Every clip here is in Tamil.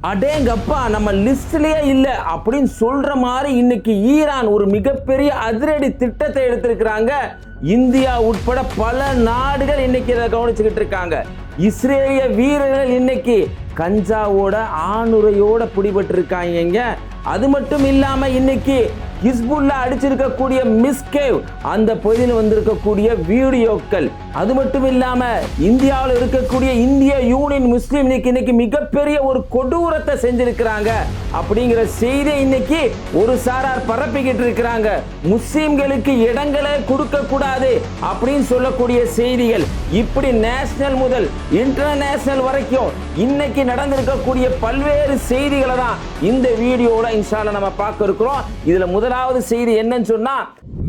அடேங்கப்பா நம்ம லிஸ்ட்லயே இல்லை அப்படின்னு சொல்ற மாதிரி இன்னைக்கு ஈரான் ஒரு மிகப்பெரிய அதிரடி திட்டத்தை எடுத்திருக்கிறாங்க. இந்தியா உட்பட பல நாடுகள் இன்னைக்கு இதை கவனிச்சுக்கிட்டு இருக்காங்க. இஸ்ரேலிய வீரர்கள் இன்னைக்கு கஞ்சாவோட ஆணுரையோட பிடிபட்டு இருக்காங்க. அது மட்டும் இல்லாம இன்னைக்கு ஹிஸ்புல்லா அடிச்சிருக்கக்கூடிய மிஸ்கேவ் அந்த பகுதியில் வந்திருக்கக்கூடிய வீடியோக்கள், அது மட்டும் இல்லாம இந்தியாவில் இருக்கக்கூடிய இந்திய யூனியன் முஸ்லீம் லீக் இன்னைக்கு மிகப்பெரிய ஒரு கொடூரத்தை செஞ்சிருக்கிறாங்க அப்படிங்கிற செய்தி இன்னைக்கு ஒரு சாரார் பரப்பிக்கிட்டு இருக்கிறாங்க. முஸ்லீம்களுக்கு இடங்களை கொடுக்க கூடாது அப்படின்னு சொல்லக்கூடிய செய்திகள், இப்படி நேஷனல் முதல் இன்டர்நேஷனல் வரைக்கும் இன்னைக்கு நடந்திருக்கக்கூடிய பல்வேறு செய்திகளை தான் இந்த வீடியோல இன்ஷால்லா நம்ம பார்க்க இருக்கிறோம். இதுல முதலாவது செய்தி என்னன்னு சொன்னா,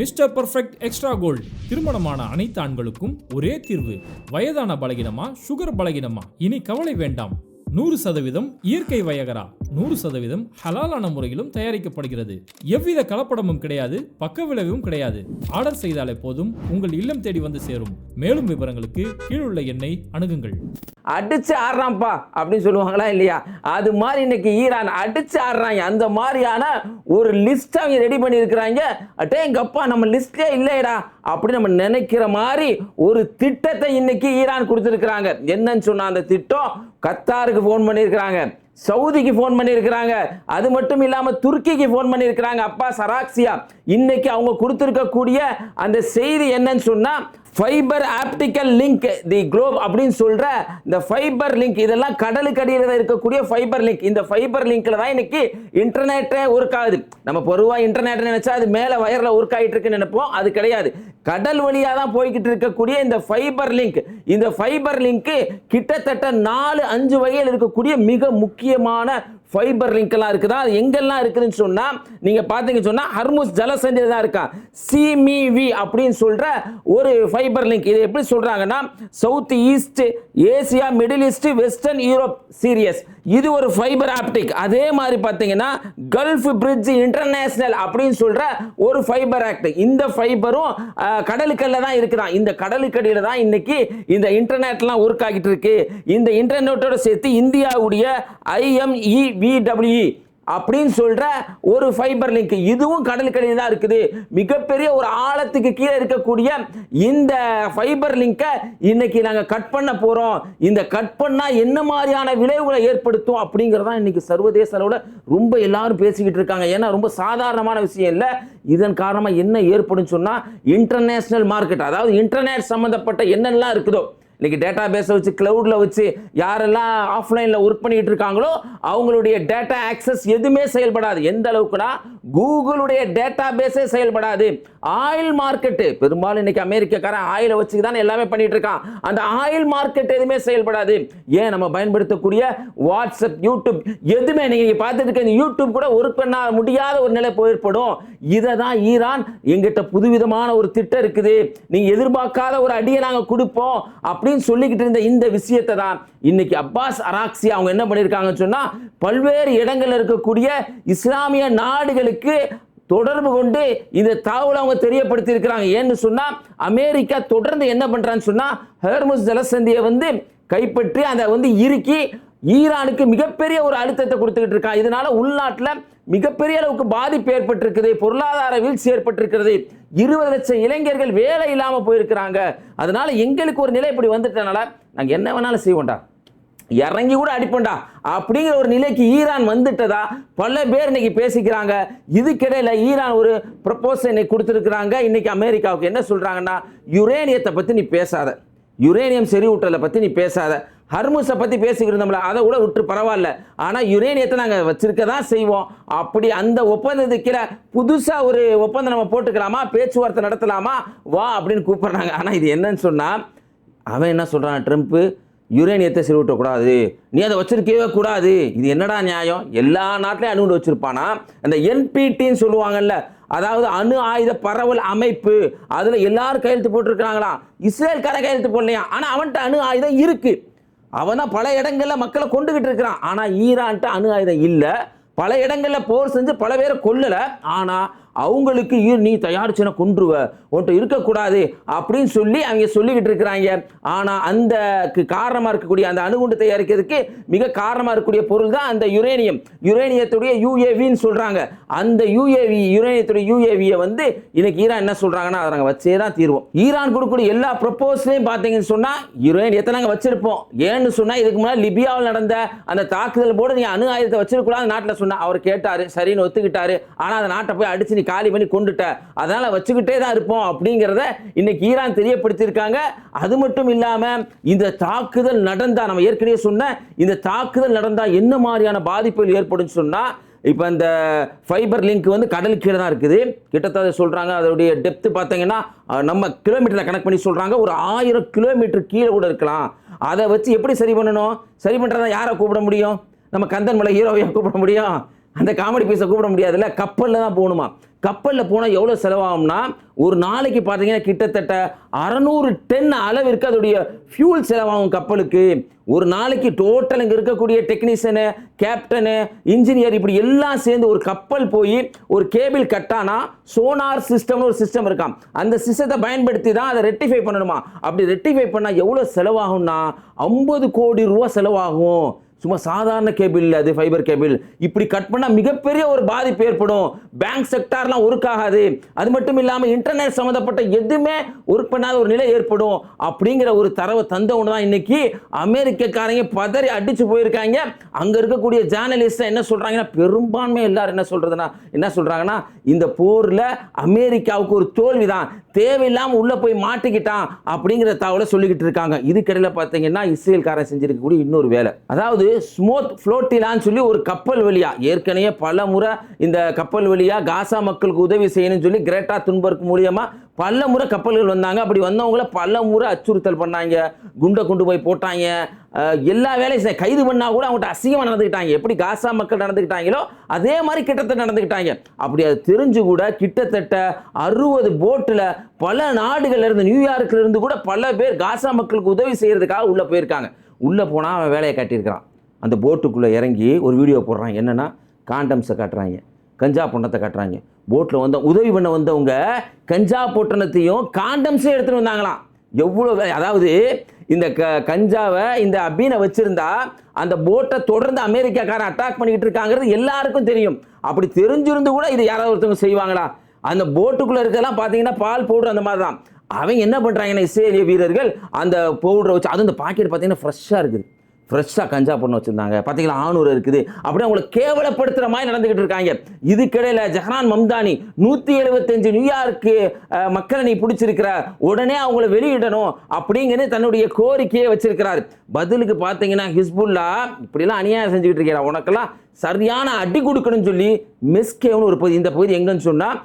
மிஸ்டர் பர்ஃபெக்ட் எக்ஸ்ட்ரா கோல்டு திருமணமான அனைத்து ஆண்களுக்கும் ஒரே தீர்வு. வயதான பலகினமா, சுகர் பலகினமா, இனி கவலை வேண்டாம். 100% இயற்கை வயகரா, 100% ஹலாலான முறையிலும் தயாரிக்கப்படுகிறது. எவ்வித கலப்படமும் கிடையாது, பக்க விளைவும் கிடையாது. ஆர்டர் செய்தாலே போதும், உங்கள் இல்லம் தேடி வந்து சேரும். மேலும் விவரங்களுக்கு கீழுள்ள எண்ணை அணுகுங்கள். அடிச்சு ஆடுறான்ப்பா அப்படின்னு சொல்லுவாங்களா இல்லையா, அது மாதிரி இன்னைக்கு ஈரான் அடிச்சு ஆடுறாங்க. அந்த மாதிரியான ஒரு லிஸ்ட் அவங்க ரெடி பண்ணி இருக்கிறாங்க. அடேங்கப்பா நம்ம லிஸ்ட்லயே இல்லையடா அப்படி நம்ம நினைக்கிற மாதிரி ஒரு திட்டத்தை இன்னைக்கு ஈரான் கொடுத்திருக்கிறாங்க. என்னன்னு சொன்னா, அந்த திட்டம் கத்தாருக்கு போன் பண்ணியிருக்கிறாங்க, சவுதிக்கு போன் பண்ணியிருக்கிறாங்க, அது மட்டும் இல்லாம துருக்கிக்கு போன் பண்ணியிருக்கிறாங்க. அப்பாஸ் அராக்சியா இன்னைக்கு அவங்க கொடுத்திருக்கக்கூடிய அந்த செய்தி என்னன்னு சொன்னா, ஃபைபர் ஆப்டிக்கல் லிங்க் தி குளோப் அப்படின்னு சொல்ற இந்த ஃபைபர் லிங்க், இதெல்லாம் கடலுக்கு அடியில் இருக்கக்கூடிய ஃபைபர் லிங்க். இந்த ஃபைபர் லிங்க்ல தான் இன்னைக்கு இன்டர்நெட்டே ஒர்க் ஆகுது. நம்ம பொதுவா இன்டர்நெட் நினைச்சா அது மேல வயர்ல ஒர்க் ஆகிட்டு இருக்குன்னு நினைப்போம், அது கிடையாது. கடல் வழியா தான் போய்கிட்டு இருக்கக்கூடிய இந்த ஃபைபர் லிங்க், இந்த ஃபைபர் லிங்க் கிட்டத்தட்ட 4-5 வகையில் இருக்கக்கூடிய மிக முக்கியமான ஃபைபர் லிங்க் எல்லாம் இருக்குதா. அது எங்கெல்லாம் இருக்குதுன்னு சொன்னா, நீங்க பாத்தீங்க சொன்னா ஹர்முஸ் ஜலசந்தியில் தான் இருக்கா. சிமிவி அப்படின்னு சொல்ற ஒரு ஃபைபர் லிங்க். இது எப்படி சொல்றாங்கன்னா, south east Asia, middle east, western Europe serious, இது ஒரு ஃபைபர் ஆப்டிக். அதே மாதிரி பாத்தீங்கன்னா கல்ஃப் பிரிட்ஜ் இன்டர்நேஷனல் அப்படின்னு சொல்ற ஒரு ஃபைபர் ஆப்டிக். இந்த ஃபைபரும் கடலுக்கல்ல தான் இருக்குதான். இந்த கடலுக்கடியில தான் இன்னைக்கு இந்த இன்டர்நெட்லாம் ஒர்க் ஆகிட்டு இருக்கு. இந்த இன்டர்நெட்டோட சேர்த்து இந்தியாவுடைய IMEWE அப்படின்னு சொல்ற ஒரு ஃபைபர் லிங்க், இதுவும் கடலுக்கடியில் தான் இருக்குது. மிகப்பெரிய ஒரு ஆழத்துக்கு கீழே இருக்கக்கூடிய இந்த ஃபைபர் லிங்கை இன்னைக்கு நாங்க கட் பண்ண போறோம். இந்த கட் பண்ணா என்ன மாதிரியான விளைவுகளை ஏற்படுத்தும் அப்படிங்கறதா இன்னைக்கு சர்வதேச அளவுல ரொம்ப எல்லாரும் பேசிக்கிட்டு இருக்காங்க. ஏன்னா ரொம்ப சாதாரணமான விஷயம் இல்லை. இதன் காரணமா என்ன ஏற்படும் சொன்னா, இன்டர்நேஷனல் மார்க்கெட், அதாவது இன்டர்நெட் சம்பந்தப்பட்ட என்னெல்லாம் இருக்குதோ, இன்னைக்கு டேட்டா பேஸை வச்சு கிளவுட்ல வச்சு யாரெல்லாம் ஆஃப்லைன்ல ஒர்க் பண்ணிட்டு இருக்காங்களோ அவங்களுடைய டேட்டா ஆக்சஸ் எதுவுமே செயல்படாது. எந்த அளவுக்குனா, கூகுளுடைய டேட்டா பேஸே செயல்படாது. ஆயில் மார்க்கெட், பெரும்பாலும் இன்னைக்கு அமெரிக்காக்காரன் ஆயிலை வச்சு தான் எல்லாமே பண்ணிட்டு இருக்கான். அந்த ஆயில் மார்க்கெட் எதுவுமே செயல்படாது. ஏன் நம்ம பயன்படுத்தக்கூடிய வாட்ஸ்அப், யூடியூப் எதுவுமே நீங்க பார்த்துட்டு இருக்க யூடியூப் கூட ஒர்க் பண்ண முடியாத ஒரு நிலை ஏற்படும். இதை தான் ஈரான், எங்கிட்ட புதுவிதமான ஒரு திட்டம் இருக்குது, நீங்க எதிர்பார்க்காத ஒரு அடியை நாங்க கொடுப்போம் அப்படின்னு சொல்லிக்கிட்டு இருந்த இந்த விஷயத்தை தான் இன்னைக்கு அப்பாஸ் அராக்சி அவங்க என்ன பண்ணிருக்காங்கன்னு சொன்னா, பல்வேறு இடங்கள்ல இருக்கக்கூடிய இஸ்லாமிய நாடுகளுக்கு தொடர்பு கொண்டு இந்த தகவலை அவங்க தெரியப்படுத்தி இருக்கிறாங்க. ஏன்னு சொன்னா, அமெரிக்கா தொடர்ந்து என்ன பண்றான்னு சொன்னா, ஹர்முஸ் ஜலசந்தியை கைப்பற்றி அதை இறுக்கி ஈரானுக்கு மிகப்பெரிய ஒரு அழுத்தத்தை கொடுத்துக்கிட்டு இருக்கா. இதனால உள்நாட்டில் மிகப்பெரிய அளவுக்கு பாதிப்பு ஏற்பட்டிருக்குது, பொருளாதார வீழ்ச்சி ஏற்பட்டிருக்கிறது. 20 லட்சம் இளைஞர்கள் வேலை இல்லாம போயிருக்கிறாங்க. அதனால எங்களுக்கு ஒரு நிலை இப்படி வந்துட்டனால நாங்க என்ன வேணாலும் செய்வோம்டா, இறங்கி கூட அடிப்போண்டா அப்படிங்கிற ஒரு நிலைக்கு ஈரான் வந்துட்டதா பல பேர் இன்னைக்கு பேசிக்கிறாங்க. இதுக்கிடையில ஈரான் ஒரு ப்ரப்போசல் இன்னைக்கு கொடுத்துருக்குறாங்க. இன்னைக்கு அமெரிக்காவுக்கு என்ன சொல்றாங்கன்னா, யுரேனியத்தை பத்தி நீ பேசாத, யுரேனியம் செறிவூட்டலை பத்தி நீ பேசாத, ஹர்முஸை பற்றி பேசிக்கிட்டு இருந்தோம்ல அதை கூட விட்டு பரவாயில்ல, ஆனால் யுரேனியத்தை நாங்கள் வச்சிருக்க தான் செய்வோம். அப்படி அந்த ஒப்பந்தத்துக்கு புதுசாக ஒரு ஒப்பந்தம் நம்ம போட்டுக்கலாமா, பேச்சுவார்த்தை நடத்தலாமா, வா அப்படின்னு கூப்பிட்றாங்க. ஆனால் இது என்னன்னு சொன்னால், அவன் என்ன சொல்கிறான், ட்ரம்ப்பு யுரேனியத்தை செறிவூட்டக்கூடாது, நீ அதை வச்சிருக்கவே கூடாது. இது என்னடா நியாயம்? எல்லா நாட்டிலையும் அணுகுண்டு வச்சிருப்பானா? அந்த NPTன்னு சொல்லுவாங்கல்ல, அதாவது அணு ஆயுத பரவல் அமைப்பு, அதுல எல்லாரும் கையெழுத்து போட்டுருக்காங்களா? இஸ்ரேல்கார கையெழுத்து போடலையா? ஆனா அவன்கிட்ட அணு ஆயுதம் இருக்கு. அவன் தான் பல இடங்கள்ல மக்களை கொண்டுகிட்டு இருக்கிறான். ஆனா ஈரான்ட்ட அணு ஆயுதம் இல்ல. பல இடங்கள்ல போர் செஞ்சு பல பேரை கொல்லல. ஆனா அவங்களுக்கு நீ தயாரிச்சுனா கொன்றுவ, உன்கிட்ட இருக்கக்கூடாது அப்படின்னு சொல்லி அவங்க சொல்லிக்கிட்டு இருக்கிறாங்க. ஆனால் அந்த காரணமாக இருக்கக்கூடிய அந்த அணுகுண்டு தயாரிக்கிறதுக்கு மிக காரணமாக இருக்கக்கூடிய பொருள் தான் அந்த யுரேனியத்துடைய யூஏவின்னு சொல்கிறாங்க. அந்த யுரேனியத்துடைய யூஏவியை வந்து இன்னைக்கு ஈரான் என்ன சொல்கிறாங்கன்னா அதை நாங்கள் வச்சே தான் தீர்வோம். ஈரான் கொடுக்கக்கூடிய எல்லா ப்ரொபோசலையும் பார்த்தீங்கன்னு சொன்னால் யுரேனியத்தை நாங்கள் வச்சிருப்போம். ஏன்னு சொன்னால் இதுக்கு முன்னாடி லிபியாவில் நடந்த அந்த தாக்குதல் போது நீ அணு ஆயுதத்தை வச்சிருக்கூடாது நாட்டில் சொன்னா அவர் கேட்டாரு, சரின்னு ஒத்துக்கிட்டாரு. ஆனால் அந்த நாட்டை போய் அடிச்சு நீ காலி பண்ணி கொண்டுட்ட, அதனால வச்சுக்கிட்டே தான் இருப்போம் அப்படிங்கிறத இன்னைக்கு ஈரான் தெரியப்படுத்தியிருக்காங்க. அது மட்டும் இல்லாமல் இந்த தாக்குதல் நடந்தா, நம்ம ஏற்கனவே சொன்ன இந்த தாக்குதல் நடந்தா என்ன மாதிரியான பாதிப்புகள் ஏற்படும் சொன்னா, இப்போ இந்த ஃபைபர் லிங்க் வந்து கடல் கீழே தான் இருக்குது. கிட்டத்தட்ட சொல்கிறாங்க அதோடைய டெப்த்து பார்த்தீங்கன்னா நம்ம கிலோமீட்டரில் கணக்கு பண்ணி சொல்கிறாங்க ஒரு 1000 கிலோமீட்டர் கீழே கூட இருக்கலாம். அதை வச்சு எப்படி சரி பண்ணணும்? சரி பண்ணுறதா யாரை கூப்பிட முடியும்? நம்ம கந்தன் மலை ஹீரோவையை கூப்பிட முடியும்? அந்த காமெடி பீஸை கூப்பிட முடியாதுல்ல. கப்பலில் தான் போகணுமா. கப்பலில் போனால் எவ்வளோ செலவாகும்னா ஒரு நாளைக்கு பார்த்தீங்கன்னா கிட்டத்தட்ட 600 டன் அளவிற்கு அதோடைய ஃபியூல் செலவாகும் கப்பலுக்கு. ஒரு நாளைக்கு டோட்டல் இங்கே இருக்கக்கூடிய டெக்னீஷியனு, கேப்டனு, இன்ஜினியர் இப்படி எல்லாம் சேர்ந்து ஒரு கப்பல் போய் ஒரு கேபிள் கட்டானா சோனார் சிஸ்டம்னு ஒரு சிஸ்டம் இருக்காம். அந்த சிஸ்டத்தை பயன்படுத்தி தான் அதை ரெக்டிஃபை பண்ணணுமா. அப்படி ரெக்டிஃபை பண்ணால் எவ்வளோ செலவாகும்னா 50 கோடி ரூபா செலவாகும். சும்மா சாதாரண கேபிள் இல்லை, அது ஃபைபர் கேபிள். இப்படி கட் பண்ணால் மிகப்பெரிய ஒரு பாதிப்பு ஏற்படும். பேங்க் செக்டார்லாம் ஒர்க் ஆகாது. அது மட்டும் இல்லாமல் இன்டர்நெட் சம்மந்தப்பட்ட எதுவுமே ஒர்க் பண்ணாத ஒரு நிலை ஏற்படும். அப்படிங்கிற ஒரு தரவை தந்தவொன்று தான் இன்னைக்கு அமெரிக்கக்காரங்க பதறி அடிச்சு போயிருக்காங்க. அங்கே இருக்கக்கூடிய ஜேர்னலிஸ்ட் என்ன சொல்கிறாங்கன்னா, பெரும்பான்மை எல்லாரும் என்ன சொல்கிறாங்கன்னா இந்த போரில் அமெரிக்காவுக்கு ஒரு தோல்வி தான், தேவையில்லாமல் உள்ளே போய் மாட்டிக்கிட்டான் அப்படிங்கிற தகவலை சொல்லிக்கிட்டு இருக்காங்க. இதுக்கிடையில் பார்த்தீங்கன்னா இஸ்ரேல்காரன் செஞ்சிருக்கக்கூடிய இன்னொரு வேலை, அதாவது ஸ்மோத் ஃப்ளோட்டிலான்னு சொல்லி ஒரு கப்பல் வழியா ஏற்கனவே பல முறை இந்த கப்பல் வழியா காசா மக்களுக்கு உதவி செய்யணும்னு சொல்லி கிரேட்டா துன்பர்க் மூலியமா பல முறை கப்பல்கள் வந்தாங்க. அப்படி வந்தவங்கள பல முறை அச்சுறுத்தல் பண்ணாங்க, குண்டை கொண்டு போய் போட்டாங்க, எல்லா வேலையும் கைது பண்ணா கூட அவங்கள்ட்ட அசிங்கமாக நடந்துக்கிட்டாங்க. எப்படி காசா மக்கள் நடந்துக்கிட்டாங்களோ அதே மாதிரி கிட்டத்தட்ட நடந்துக்கிட்டாங்க. அப்படி அது தெரிஞ்சு கூட கிட்டத்தட்ட 60 போட்டில் பல நாடுகள்ல இருந்து, நியூயார்க்ல இருந்து கூட பல பேர் காசா மக்களுக்கு உதவி செய்யறதுக்காக உள்ள போயிருக்காங்க. உள்ள போனால் அவன் வேலையை காட்டியிருக்கிறான். அந்த போட்டுக்குள்ளே இறங்கி ஒரு வீடியோ போடுறாங்க. என்னென்னா கண்டம்ஸை காட்டுறாங்க, கஞ்சா பொட்டணத்தை காட்டுறாங்க. போட்டில் வந்து உதவி பண்ண வந்தவங்க கஞ்சா பொட்டணத்தையும் காண்டம்ஸையும் எடுத்துகிட்டு வந்தாங்களாம். எவ்வளோ அதாவது இந்த கஞ்சாவை இந்த அபீனை வச்சுருந்தா அந்த போட்டை தொடர்ந்து அமெரிக்காக்காரன் அட்டாக் பண்ணிக்கிட்டு இருக்காங்கிறது எல்லாருக்கும் தெரியும். அப்படி தெரிஞ்சிருந்து கூட இது யாராவது ஒருத்தவங்க செய்வாங்களா? அந்த போட்டுக்குள்ளே இருக்கிறதெல்லாம் பார்த்தீங்கன்னா பால் பவுடர் அந்த மாதிரி தான். அவங்க என்ன பண்ணுறாங்கன்னா இஸ்ரேலிய வீரர்கள் அந்த பவுடரை வச்சு, அது இந்த பாக்கெட் பார்த்தீங்கன்னா ஃப்ரெஷ்ஷாக இருக்குது, ஃப்ரெஷ்ஷாக கஞ்சா பொண்ணு வச்சுருந்தாங்க. பார்த்தீங்களா, 600 இருக்குது. அப்படியே அவங்களை கேவலப்படுத்துகிற மாதிரி நடந்துக்கிட்டு இருக்காங்க. இதுக்கிடையில் ஜஹ்ரான் மம்தானி 175 நியூயார்க்கு மக்களை நீ பிடிச்சிருக்கிற, உடனே அவங்கள வெளியிடணும் அப்படிங்கிறது தன்னுடைய கோரிக்கையை வச்சிருக்கிறார். பதிலுக்கு பார்த்தீங்கன்னா ஹிஸ்புல்லா இப்படிலாம் அநியாயம் செஞ்சுக்கிட்டு இருக்கிறா, உனக்கெல்லாம் சரியான அடி கொடுக்கணும்னு சொல்லி மெஸ்கேவ்னு ஒரு பகுதி, இந்த பகுதி எங்கன்னு சொன்னால்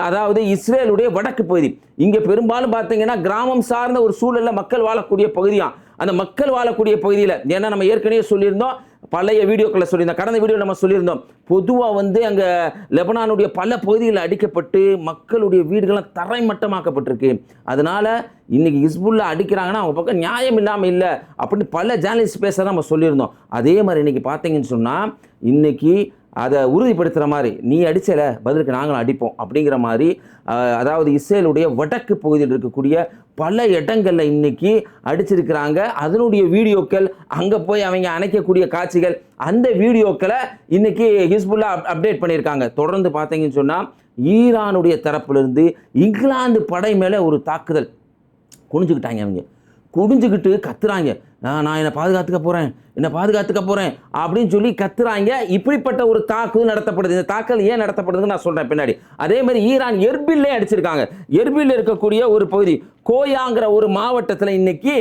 அதாவது இஸ்ரேலுடைய வடக்கு பகுதி. இங்கே பெரும்பாலும் பார்த்தீங்கன்னா கிராமம் சார்ந்த ஒரு சூழலில் மக்கள் வாழக்கூடிய பகுதியாம். அந்த மக்கள் வாழக்கூடிய பகுதியில், ஏன்னா நம்ம ஏற்கனவே சொல்லியிருந்தோம், பழைய வீடியோக்களை சொல்லியிருந்தோம், கடந்த வீடியோ நம்ம சொல்லியிருந்தோம், பொதுவாக வந்து அங்கே லெபனானுடைய பல பகுதிகளில் அடிக்கப்பட்டு மக்களுடைய வீடுகள்லாம் தரைமட்டமாக்கப்பட்டிருக்கு. அதனால இன்னைக்கு ஹிஸ்புல்லா அடிக்கிறாங்கன்னா அவங்க பக்கம் நியாயம் இல்லாமல் இல்லை அப்படின்னு பல ஜேர்னலிஸ்ட் பேச நம்ம சொல்லியிருந்தோம். அதே மாதிரி இன்னைக்கு பார்த்தீங்கன்னு சொன்னால் இன்னைக்கு அதை உறுதிப்படுத்துகிற மாதிரி, நீ அடிச்சல பதிலுக்கு நாங்களும் அடிப்போம் அப்படிங்கிற மாதிரி, அதாவது இஸ்ரேலுடைய வடக்கு பகுதியில் இருக்கக்கூடிய பல இடங்களில் இன்னைக்கு அடிச்சிருக்கிறாங்க. அதனுடைய வீடியோக்கள், அங்கே போய் அவங்க அணைக்கக்கூடிய காட்சிகள், அந்த வீடியோக்களை இன்னைக்கு ஹிஸ்புல்லா அப்டேட் பண்ணியிருக்காங்க. தொடர்ந்து பார்த்தீங்கன்னு சொன்னால் ஈரானுடைய தரப்பிலிருந்து இங்கிலாந்து படை மேலே ஒரு தாக்குதல், குனிஞ்சுக்கிட்டாங்க. அவங்க குடிஞ்சுக்கிட்டு கத்துறாங்க, நான் என்னை பாதுகாத்துக்க போகிறேன் அப்படின்னு சொல்லி கத்துறாங்க. இப்படிப்பட்ட ஒரு தாக்குதல் நடத்தப்படுது. இந்த தாக்குதல் ஏன் நடத்தப்படுதுன்னு நான் சொல்கிறேன் பின்னாடி. அதே மாதிரி ஈரான் எர்பில்லே அடிச்சிருக்காங்க. எர்பில் இருக்கக்கூடிய ஒரு பகுதி, கோயாங்கிற ஒரு மாவட்டத்தில் இன்னைக்கு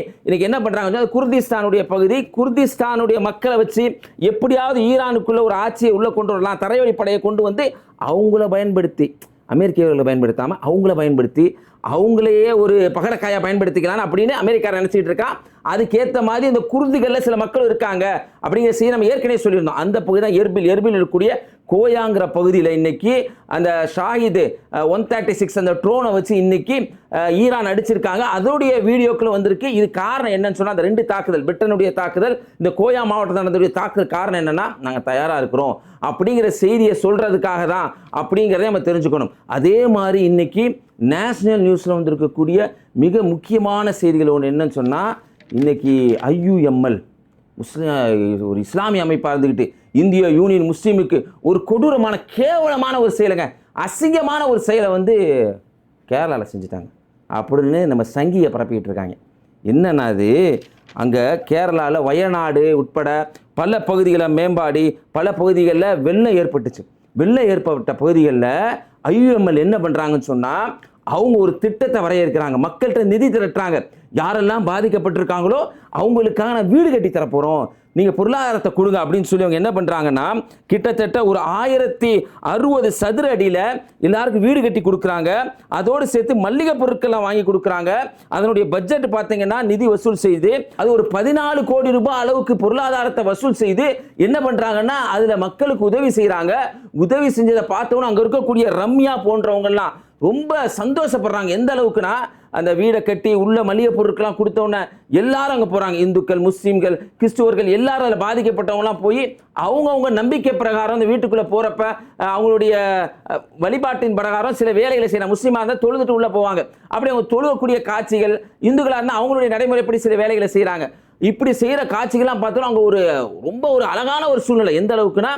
என்ன பண்ணுறாங்க, குர்திஸ்தானுடைய பகுதி, குர்திஸ்தானுடைய மக்களை வச்சு எப்படியாவது ஈரானுக்குள்ள ஒரு ஆட்சியை உள்ளே கொண்டு வரலாம், தரைவழி படையை கொண்டு வந்து அவங்கள பயன்படுத்தி, அமெரிக்கர்களை பயன்படுத்தாமல் அவங்கள பயன்படுத்தி அவங்களையே ஒரு பகடக்காயாக பயன்படுத்திக்கலாம் அப்படின்னு அமெரிக்கா நினச்சிக்கிட்டு இருக்கான். அதுக்கேற்ற மாதிரி இந்த குருதுகளில் சில மக்கள் இருக்காங்க அப்படிங்கிற செய்தி நம்ம ஏற்கனவே சொல்லியிருந்தோம். அந்த பகுதி தான் எர்பில் இருக்கக்கூடிய கோயாங்கிற பகுதியில் இன்னைக்கு அந்த ஷாஹித் 136 அந்த ட்ரோனை வச்சு இன்னைக்கு ஈரான் அடிச்சிருக்காங்க. அதோடைய வீடியோக்கள் வந்திருக்கு. இது காரணம் என்னன்னு சொன்னால் அந்த 2 தாக்குதல், பிரிட்டனுடைய தாக்குதல், இந்த கோயா மாவட்டத்தில் நடந்தக்கூடிய தாக்குதல் காரணம் என்னன்னா நாங்கள் தயாராக இருக்கிறோம் அப்படிங்கிற செய்தியை சொல்றதுக்காக தான் அப்படிங்கிறத நம்ம தெரிஞ்சுக்கணும். அதே மாதிரி இன்னைக்கு நேஷனல் நியூஸில் வந்திருக்கக்கூடிய மிக முக்கியமான செய்திகள் ஒன்று என்னன்னு சொன்னால், இன்னைக்கு IUML ஒரு இஸ்லாமிய அமைப்பாக இருந்துக்கிட்டு இந்திய யூனியன் முஸ்லீமுக்கு ஒரு கொடூரமான கேவலமான ஒரு செயலுங்க, அசிங்கமான ஒரு செயலை வந்து கேரளாவில் செஞ்சுட்டாங்க அப்படின்னு நம்ம சங்கியை பரப்பிக்கிட்டு இருக்காங்க. என்னன்னா அது அங்கே கேரளாவில் வயநாடு உட்பட பல பகுதிகளில் மேம்பாடி, பல பகுதிகளில் வெள்ளம் ஏற்பட்டுச்சு. வெள்ளம் ஏற்பட்ட பகுதிகளில் IUML என்ன பண்ணுறாங்கன்னு சொன்னால், அவங்க ஒரு திட்டத்தை வரையறுக்கிறாங்க, மக்கள்கிட்ட நிதி திரட்டுறாங்க. யாரெல்லாம் பாதிக்கப்பட்டிருக்காங்களோ அவங்களுக்கான வீடு கட்டி தரப்போகிறோம், நீங்கள் பொருளாதாரத்தை கொடுங்க அப்படின்னு சொல்லி அவங்க என்ன பண்ணுறாங்கன்னா, கிட்டத்தட்ட ஒரு 1060 சதுர அடியில் எல்லாருக்கும் வீடு கட்டி கொடுக்குறாங்க. அதோடு சேர்த்து மல்லிகை பொருட்கள்லாம் வாங்கி கொடுக்குறாங்க. அதனுடைய பட்ஜெட் பார்த்தீங்கன்னா நிதி வசூல் செய்து அது ஒரு 14 கோடி ரூபாய் அளவுக்கு பொருளாதாரத்தை வசூல் செய்து என்ன பண்ணுறாங்கன்னா அதில் மக்களுக்கு உதவி செய்கிறாங்க. உதவி செஞ்சதை பார்த்தோன்னா அங்கே இருக்கக்கூடிய ரம்யா போன்றவங்கெல்லாம் ரொம்ப சந்தோஷப்படுறாங்க. எந்த அளவுக்குன்னா அந்த வீடை கட்டி உள்ள மளிகை பொருட்கள்லாம் கொடுத்தோன்னே எல்லாரும் அங்கே போகிறாங்க. இந்துக்கள், முஸ்லீம்கள், கிறிஸ்துவர்கள் எல்லாரும் அதில் பாதிக்கப்பட்டவங்களாம் போய் அவங்கவுங்க நம்பிக்கை பிரகாரம் அந்த வீட்டுக்குள்ளே போகிறப்ப அவங்களுடைய வழிபாட்டின் பிரகாரம் சில வேலைகளை செய்யணும். முஸ்லீமாக இருந்தால் தொழுதுட்டு உள்ளே போவாங்க. அப்படி அவங்க தொழுவக்கூடிய காட்சிகள், இந்துக்களாக இருந்தால் அவங்களுடைய நடைமுறைப்படி சில வேலைகளை செய்கிறாங்க. இப்படி செய்கிற காட்சிகள்லாம் பார்த்தோன்னா அவங்க ரொம்ப ஒரு அழகான ஒரு சூழ்நிலை. எந்த அளவுக்குன்னா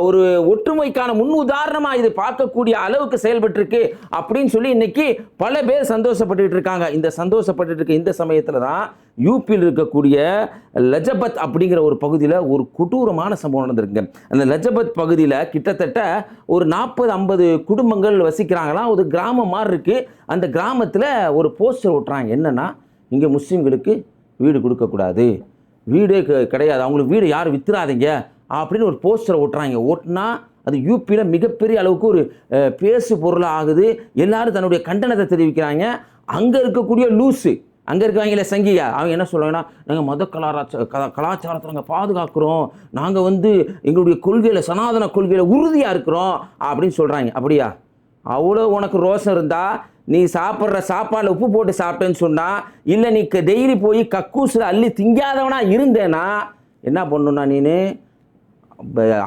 ஒரு ஒற்றுமைக்கான முன் உதாரணமாக இது பார்க்கக்கூடிய அளவுக்கு செயல்பட்டிருக்கு அப்படின்னு சொல்லி இன்னைக்கு பல பேர் சந்தோஷப்பட்டு இருக்காங்க. இந்த சந்தோஷப்பட்டு இருக்க இந்த சமயத்தில் தான் யூபியில் இருக்கக்கூடிய லஜபத் அப்படிங்கிற ஒரு பகுதியில் ஒரு கொடூரமான சம்பவம் நடந்திருக்கு. அந்த லஜபத் பகுதியில் கிட்டத்தட்ட ஒரு 40-50 குடும்பங்கள் வசிக்கிறாங்களாம். ஒரு கிராமம் மாதிரி இருக்கு. அந்த கிராமத்தில் ஒரு போஸ்டர் ஓட்டுறாங்க. என்னன்னா, இங்கே முஸ்லீம்களுக்கு வீடு கொடுக்கக்கூடாது, வீடே கிடையாது, அவங்களுக்கு வீடு யாரும் வித்துறாதீங்க அப்படின்னு ஒரு போஸ்டரை ஓட்டுறாங்க. ஓட்டுனா அது யூபியில் மிகப்பெரிய அளவுக்கு ஒரு பேசு பொருளாக ஆகுது. எல்லாரும் தன்னுடைய கண்டனத்தை தெரிவிக்கிறாங்க. அங்கே இருக்கக்கூடிய லூஸு, அங்கே இருக்கவங்கள சங்கியா அவங்க என்ன சொல்லுவாங்கன்னா, நாங்கள் மத கலாச்சாரத்தை நாங்கள் பாதுகாக்கிறோம், நாங்கள் வந்து எங்களுடைய கொள்கையில் சனாதன கொள்கையில் உறுதியாக இருக்கிறோம் அப்படின்னு சொல்கிறாங்க. அப்படியா? அவ்வளோ உனக்கு ரோஷம் இருந்தால் நீ சாப்பிட்ற சாப்பாடில் உப்பு போட்டு சாப்பிட்டேன்னு சொன்னால், இல்லை நீ டெய்லி போய் கக்கூசில் அள்ளி திங்காதவனா இருந்தேன்னா என்ன பண்ணணும்னா, நீனு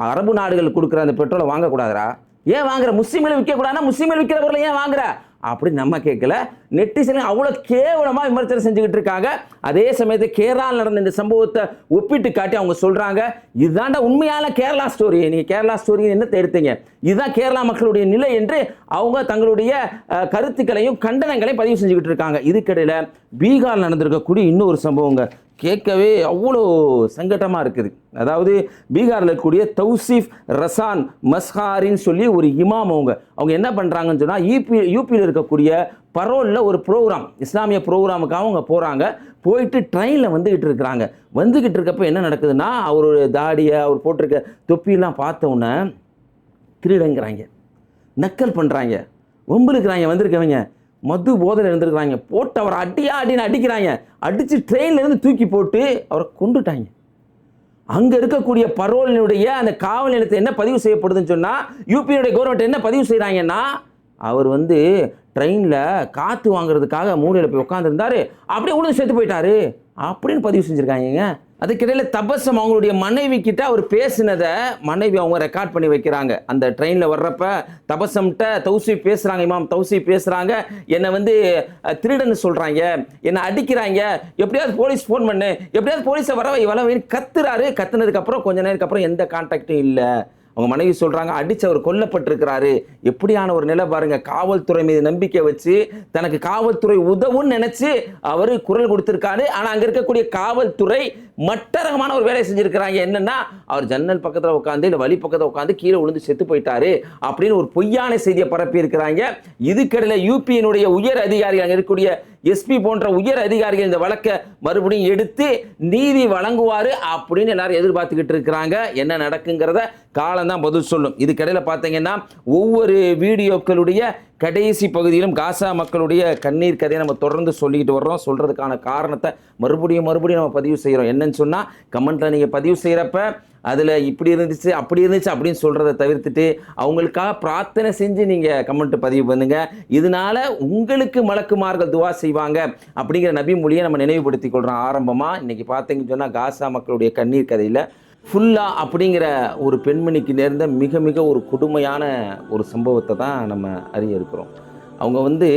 அரபு நாடுகள் கொடுக்குற அந்த பெட்ரோலை வாங்கக்கூடாதுரா. ஏன் வாங்குற? முஸ்லீம்களை விற்கக்கூடாதுன்னா முஸ்லீம்கள் விற்கிற பொருளை ஏன் வாங்குற அப்படி நம்ம கேட்கல. நெட்டிசன் அவ்வளோ கேவலமாக விமர்சனம் செஞ்சுக்கிட்டு இருக்காங்க. அதே சமயத்தில் கேரளாவில் நடந்த இந்த சம்பவத்தை ஒப்பிட்டு காட்டி அவங்க சொல்கிறாங்க, இதுதான்டா உண்மையான கேரளா ஸ்டோரி, நீங்கள் கேரளா ஸ்டோரி என்னத்தை எடுத்தீங்க, இதுதான் கேரளா மக்களுடைய நிலை என்று அவங்க தங்களுடைய கருத்துக்களையும் கண்டனங்களையும் பதிவு செஞ்சுக்கிட்டு இருக்காங்க. இதுக்கிடையில் பீகாரில் நடந்திருக்கக்கூடிய இன்னொரு சம்பவங்க கேட்கவே அவ்வளோ சங்கடமாக இருக்குது. அதாவது பீகாரில் இருக்கக்கூடிய தௌசீஃப் ரசான் மஸ்ஹாரின்னு சொல்லி ஒரு இமாம் அவங்க என்ன பண்ணுறாங்கன்னு சொன்னால், யூபியில் இருக்கக்கூடிய பரோலில் ஒரு ப்ரோக்ராம், இஸ்லாமிய ப்ரோக்ராமுக்காக அவங்க போகிறாங்க. போயிட்டு ட்ரெயினில் வந்துக்கிட்டு இருக்கிறாங்க. வந்துக்கிட்டு இருக்கப்போ என்ன நடக்குதுன்னா, அவருடைய தாடியை அவர் போட்டிருக்க தொப்பியெல்லாம் பார்த்தோன்னே திருடங்கிறாங்க, நக்கல் பண்ணுறாங்க, வம்புலுக்கிறாங்க. வந்திருக்கவங்க மது போதையில் இருந்திருக்கிறாங்க. போட்டு அவரை அடின்னு அடிக்கிறாங்க. அடித்து ட்ரெயின்லேருந்து தூக்கி போட்டு அவரை கொண்டுட்டாங்க. அங்கே இருக்கக்கூடிய பரோலினுடைய அந்த காவல் நிலையத்தை என்ன பதிவு செய்யப்படுதுன்னு சொன்னால், யூபியுடைய கவர்மெண்ட் என்ன பதிவு செய்கிறாங்கன்னா, அவர் வந்து ட்ரெயினில் காற்று வாங்குறதுக்காக மூலையில் போய் உட்காந்துருந்தாரு, அப்படியே உடனே செத்து போயிட்டாரு அப்படின்னு பதிவு செஞ்சுருக்காங்க. அதுக்கிடையில் தபசம் அவங்களுடைய மனைவி கிட்ட அவர் பேசினதை மனைவி அவங்க ரெக்கார்ட் பண்ணி வைக்கிறாங்க. அந்த ட்ரெயினில் வர்றப்ப தபசம்கிட்ட தௌசீப் பேசுகிறாங்க, இமாம் தௌசீப் பேசுகிறாங்க, என்னை வந்து திருடன்னு சொல்கிறாங்க, என்னை அடிக்கிறாங்க, எப்படியாவது போலீஸ் ஃபோன் பண்ணு, எப்படியாவது போலீஸை வரவைன்னு கத்துறாரு. கத்துனதுக்கப்புறம் கொஞ்ச நேரத்துக்கு அப்புறம் எந்த கான்டாக்டும் இல்லை. அவங்க மனைவி சொல்கிறாங்க, அடித்தவர் கொல்லப்பட்டிருக்கிறாரு. எப்படியான ஒரு நிலை பாருங்கள். காவல்துறை மீது நம்பிக்கை வச்சு தனக்கு காவல்துறை உதவுன்னு நினச்சி அவர் குரல் கொடுத்துருக்காரு. ஆனால் அங்கே இருக்கக்கூடிய காவல்துறை மட்ட ரகமான ஒரு வேலையை செஞ்சிருக்கிறாங்க. என்னன்னா, அவர் ஜன்னல் பக்கத்தில் உட்காந்து இல்லை வழி பக்கத்தில் உட்காந்து கீழே விழுந்து செத்து போயிட்டாரு அப்படின்னு ஒரு பொய்யான செய்தியை பரப்பி இருக்கிறாங்க. இதுக்கிடையில யூபியினுடைய உயர் அதிகாரிகள் இருக்கக்கூடிய எஸ்பி போன்ற உயர் அதிகாரிகள் இந்த வழக்கை மறுபடியும் எடுத்து நீதி வழங்குவாரு அப்படின்னு எல்லாரும் எதிர்பார்த்துக்கிட்டு இருக்கிறாங்க. என்ன நடக்குங்கிறத காலம் தான் பதில் சொல்லும். இதுக்கிடையில பார்த்தீங்கன்னா ஒவ்வொரு வீடியோக்களுடைய கடைசி பகுதியிலும் காசா மக்களுடைய கண்ணீர் கதையை நம்ம தொடர்ந்து சொல்லிக்கிட்டு வர்றோம். சொல்றதுக்கான காரணத்தை மறுபடியும் நம்ம பதிவு செய்கிறோம். என்னன்னு சொன்னால், கமெண்ட்ல நீங்கள் பதிவு செய்கிறப்ப அதில் இப்படி இருந்துச்சு அப்படி இருந்துச்சு அப்படின்னு சொல்கிறத தவிர்த்துட்டு அவங்களுக்காக பிரார்த்தனை செஞ்சு நீங்கள் கமெண்ட் பதிவு பண்ணுங்கள். இதனால உங்களுக்கு மலக்குமார்கள் துவா செய்வாங்க அப்படிங்கிற நபி மொழியை நம்ம நினைவுபடுத்தி கொள்கிறோம். ஆரம்பமாக இன்றைக்கி பார்த்தீங்கன்னு சொன்னால், காசா மக்களுடைய கண்ணீர் கதையில் ஃபுல்லா அப்படிங்கிற ஒரு பெண்மணிக்கு நேர்ந்த மிக மிக ஒரு கொடுமையான ஒரு சம்பவத்தை தான் நம்ம அறிய இருக்கிறோம். அவங்க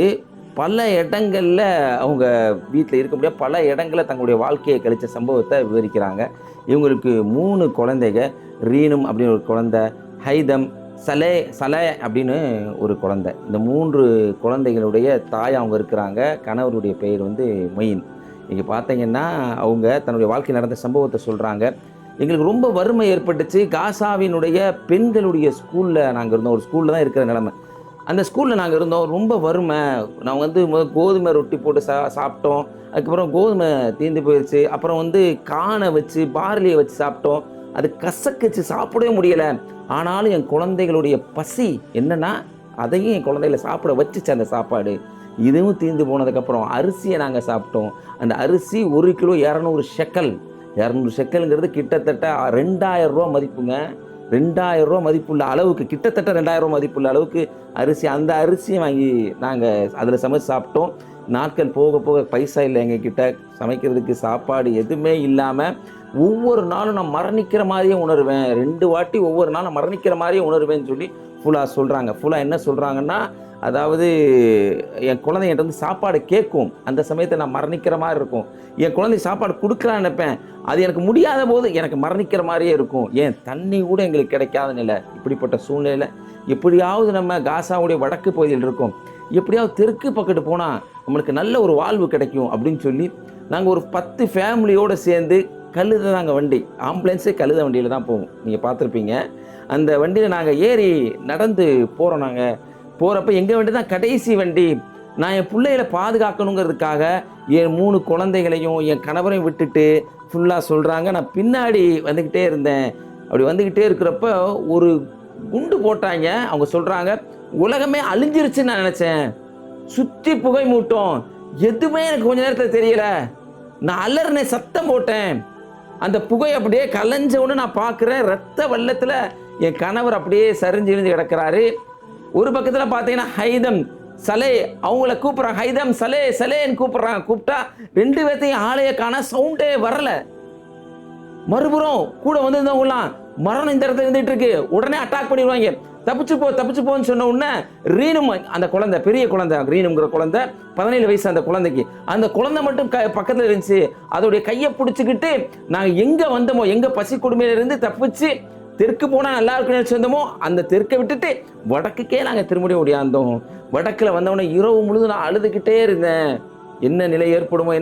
பல இடங்களில் அவங்க வீட்டில் இருக்க முடியாது, பல இடங்களில் தங்களுடைய வாழ்க்கையை கழித்த சம்பவத்தை விவரிக்கிறாங்க. இவங்களுக்கு 3 குழந்தைங்க, ரீனும் அப்படின்னு ஒரு குழந்தை, ஹைதம், சலே அப்படின்னு ஒரு குழந்தை. இந்த 3 குழந்தைகளுடைய தாய் அவங்க இருக்கிறாங்க. கணவருடைய பெயர் மொயின். இங்கே பார்த்தீங்கன்னா அவங்க தன்னுடைய வாழ்க்கையில் நடந்த சம்பவத்தை சொல்கிறாங்க. எங்களுக்கு ரொம்ப வறுமை ஏற்பட்டுச்சு. காசாவினுடைய பெண்களுடைய ஸ்கூலில் நாங்கள் இருந்தோம். ஒரு ஸ்கூலில் தான் இருக்கிற நிலைமை. அந்த ஸ்கூலில் நாங்கள் இருந்தோம். ரொம்ப வறுமை. நாங்கள் கோதுமை ரொட்டி போட்டு சாப்பிட்டோம். அதுக்கப்புறம் கோதுமை தீர்ந்து போயிடுச்சு. அப்புறம் கானை வச்சு பார்லியை வச்சு சாப்பிட்டோம். அது கசக்குச்சு, சாப்பிடவே முடியலை. ஆனாலும் என் குழந்தைகளுடைய பசி என்னென்னா, அதையும் என் குழந்தைகளை சாப்பிட வச்சுச்சு அந்த சாப்பாடு. இதுவும் தீர்ந்து போனதுக்கப்புறம் அரிசியை நாங்கள் சாப்பிட்டோம். அந்த அரிசி 1 கிலோ 200 ஷெக்கல். 200 ஷெக்கலுங்கிறது கிட்டத்தட்ட 2000 ரூபா மதிப்புங்க. 2000 ரூபா மதிப்புள்ள அளவுக்கு, கிட்டத்தட்ட 2000 ரூபா மதிப்புள்ள அளவுக்கு அரிசி. அந்த அரிசியை வாங்கி நாங்கள் அதில் சமைச்சு சாப்பிட்டோம். நாட்கள் போக போக பைசா இல்லை எங்ககிட்ட, சமைக்கிறதுக்கு சாப்பாடு எதுவுமே இல்லாமல் ஒவ்வொரு நாளும் நான் மரணிக்கிற மாதிரியே உணர்வேன். 2 வாட்டி ஒவ்வொரு நாளும் மரணிக்கிற மாதிரியே உணர்வேன்னு சொல்லி ஃபுல்லாக சொல்கிறாங்க. ஃபுல்லாக என்ன சொல்கிறாங்கன்னா, அதாவது என் குழந்தை என்கிட்ட சாப்பாடு கேட்கும், அந்த சமயத்தை நான் மரணிக்கிற மாதிரி இருக்கும். என் குழந்தை சாப்பாடு கொடுக்கலான்னு நினைப்பேன், அது எனக்கு முடியாத போது எனக்கு மரணிக்கிற மாதிரியே இருக்கும். ஏன் தண்ணி கூட எங்களுக்கு கிடைக்காத நிலை. இப்படிப்பட்ட சூழ்நிலையில் எப்படியாவது நம்ம காசாவுடைய வடக்கு பகுதியில் இருக்கோம், எப்படியாவது தெற்கு பக்கத்து போனால் நம்மளுக்கு நல்ல ஒரு வாழ்வு கிடைக்கும் அப்படின்னு சொல்லி நாங்கள் ஒரு 10 ஃபேமிலியோடு சேர்ந்து கழுதை தாங்க வண்டி, ஆம்புலன்ஸே கழுத வண்டியில் தான் போவோம். நீங்கள் பார்த்துருப்பீங்க. அந்த வண்டியில் நாங்கள் ஏறி நடந்து போகிறோம். நாங்கள் போகிறப்ப எங்கள் வண்டி தான் கடைசி வண்டி. நான் என் பிள்ளைகளை பாதுகாக்கணுங்கிறதுக்காக என் 3 குழந்தைகளையும் என் கணவரையும் விட்டுட்டு ஃபுல்லாக சொல்கிறாங்க. நான் பின்னாடி வந்துக்கிட்டே இருந்தேன். அப்படி வந்துக்கிட்டே இருக்கிறப்ப ஒரு குண்டு போட்டாங்க. அவங்க சொல்கிறாங்க, உலகமே அழிஞ்சிருச்சுன்னு நான் நினச்சேன். சுற்றி புகை மூட்டம், எதுவுமே எனக்கு கொஞ்ச நேரத்தில் தெரியல. நான் அலர்னே சத்தம் போட்டேன். அந்த புகை அப்படியே கலைஞ்ச உடனே நான் பார்க்குறேன், ரத்த வெள்ளத்தில் என் கணவர் அப்படியே சரிஞ்சு இழிஞ்சு கிடக்கிறாரு. ஒரு பக்கத்தில் பார்த்தீங்கன்னா ஹைதம், சலே அவங்கள கூப்பிட்றாங்க. ஹைதம், சலேன்னு கூப்பிட்றாங்க. கூப்பிட்டா 2 பேர்த்தையும் ஆளைய காண, சவுண்டே வரல. மறுபுறம் கூட வந்திருந்தவங்களாம், மரணம் இந்த இடத்துல இருந்துட்டு இருக்கு, உடனே அட்டாக் பண்ணிடுவாங்க, தப்பிச்சு போன்னு சொன்ன உடனே ரீனும், அந்த குழந்தை பெரிய குழந்தை, ரீனுங்கிற குழந்தை 17 வயசு. அந்த குழந்தைக்கு, அந்த குழந்தை மட்டும் பக்கத்தில் இருந்துச்சு. அதோடைய கையை பிடிச்சிக்கிட்டு நாங்கள் எங்கே வந்தோமோ, எங்கே பசி கொடுமையிலிருந்து தப்பிச்சு தெற்கு போனால் நல்லா இருக்குன்னு சொந்தமோ அந்த தெற்கை விட்டுட்டு வடக்குக்கே நாங்கள் திரும்பி ஓடியாந்தோம். வடக்கில் வந்தவொடனே இரவு முழுதும் நான் அழுதுகிட்டே இருந்தேன். என்ன நிலை ஏற்படுமோ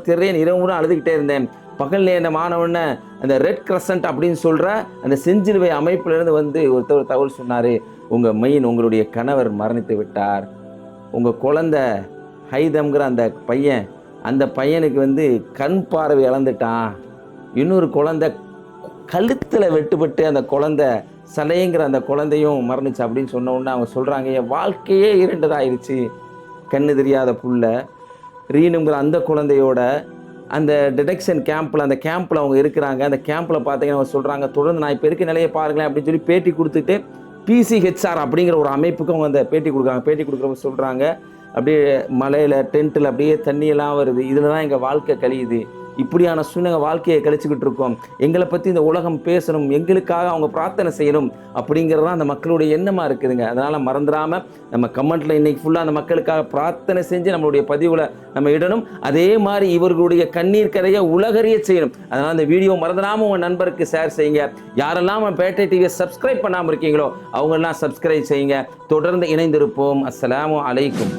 தெரியல. இரவு முழுதும் அழுதுகிட்டே இருந்தேன். பகல் நேரமானவுடனே அந்த ரெட் கிரசன்ட் அப்படின்னு சொல்கிற அந்த செஞ்சிலுவை அமைப்பிலிருந்து ஒருத்தர் தகவல் சொன்னார், உங்கள் மெயின் உங்களுடைய கணவர் மரணித்து விட்டார். உங்கள் குழந்தை ஹைதம்ங்கிற அந்த பையன், அந்த பையனுக்கு கண் பார்வை இழந்துட்டான். இன்னொரு குழந்தை கழுத்தில் வெட்டுப்பட்டு அந்த குழந்தை சலைங்கிற அந்த குழந்தையும் மரணிச்சு அப்படின்னு சொன்ன உடனே அவங்க சொல்கிறாங்க, என் வாழ்க்கையே இருண்டதாயிருச்சு. கண்ணு தெரியாத புள்ள ரீனுங்கிற அந்த குழந்தையோட அந்த டிடெக்ஷன் கேம்பில், அந்த கேம்பில் அவங்க இருக்கிறாங்க. அந்த கேம்பில் பார்த்தீங்கன்னா அவங்க சொல்கிறாங்க, தொடர்ந்து நான் இப்போ இருக்க நிலையை பாருங்களேன் அப்படின்னு சொல்லி பேட்டி கொடுத்துட்டு PCHR அப்படிங்கிற ஒரு அமைப்புக்கு அவங்க அந்த பேட்டி கொடுக்குறாங்க. பேட்டி கொடுக்குறவங்க சொல்கிறாங்க, அப்படியே மலையில் டென்ட்டில் அப்படியே தண்ணியெல்லாம் வருது, இதில் தான் எங்கள் வாழ்க்கை கழியுது. இப்படியான சூழ்நிலை வாழ்க்கையை கழிச்சுக்கிட்டு இருக்கோம். எங்களை பற்றி இந்த உலகம் பேசணும், எங்களுக்காக அவங்க பிரார்த்தனை செய்யணும் அப்படிங்கிறது தான் அந்த மக்களுடைய எண்ணமாக இருக்குதுங்க. அதனால் மறந்துடாமல் நம்ம கமெண்ட்டில் இன்றைக்கி ஃபுல்லாக அந்த மக்களுக்காக பிரார்த்தனை செஞ்சு நம்மளுடைய பதிவில் நம்ம இடணும். அதே மாதிரி இவர்களுடைய கண்ணீர் கதையை உலகறிய செய்யணும். அதனால் அந்த வீடியோ மறந்துடாமல் உங்கள் நண்பருக்கு ஷேர் செய்யுங்க. யாரெல்லாம் பேட்டை டிவியை சப்ஸ்கிரைப் பண்ணாமல் இருக்கீங்களோ அவங்கெல்லாம் சப்ஸ்கிரைப் செய்யுங்க. தொடர்ந்து இணைந்திருப்போம். அஸ்ஸலாமு அலைக்கும்.